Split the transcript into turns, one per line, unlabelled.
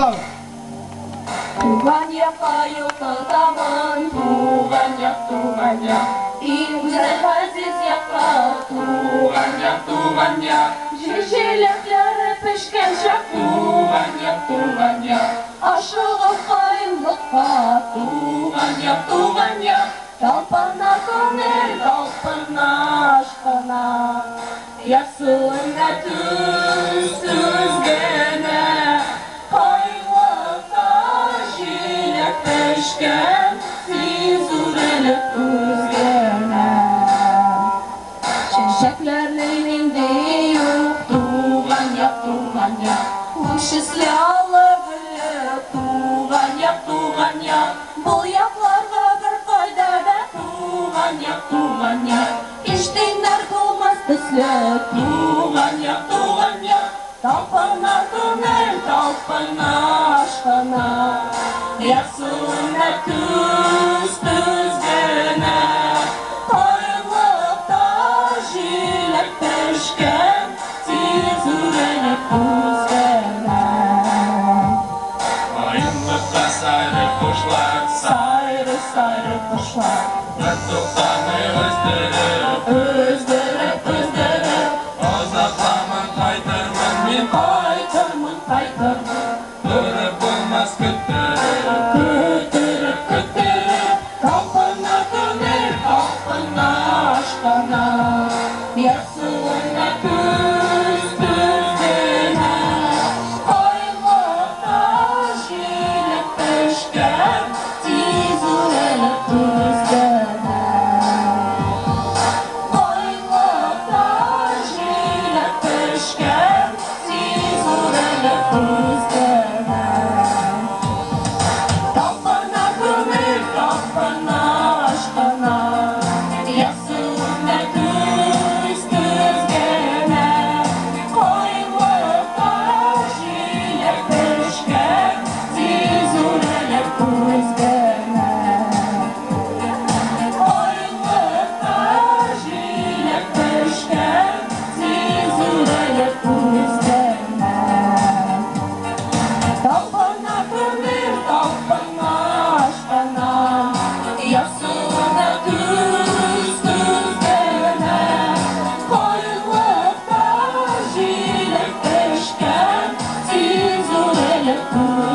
Tuhan yang kayu ketaman, Tuhan yang İmzal aziz yakar,
Tuhan yang
Жижелеклері пішкен шақ,
Tuhan yang
Aşığı kayınlıkқа,
Tuhan yang
Талпана көңіл, талпына aşkına, Ясуына түзгені, Қайлықта желек пішкен, Сизурелік күзгені. Çiçeklerinin de yok, Tuhan yang Bu şisli alıp, Tuhan yang Bu yaplarda bir fayda da, Tuhan yang İştinler bulmaz tüslü,
Tuhan yang
Talpana kömür, talpana aşkına, Yasuna düzgene, Kayrılıkta jilek peşken, Tizürelik düzgene.
Kayınlıkta sayrı kuşlar
Sayrı kuşlar,
Toktağını özdürüp
özdürüp,
Ozaklamın kaytırmın min
Kaytırmın,
Durup bulmaz küttürüp
Kütürüp, Talpana kömür, talpana aşkına, Yasuna düzgene, Kayrılıkta jilek peşken, Tizürelik düzgene. Kayrılıkta jilek peşken, Tizürelik düzgene. Talpana kömür, talpana aşkına, Yasuna düzgene, Kayrılıkta jilek peşken, Tizürelik düzgene. Kayrılıkta jilek peşken, Tizürelik düzgene. Talpana kömür, talpana aşkına, Yasuna düzgene, Kayrılıkta jilek peşken, Tizürelik düzgene.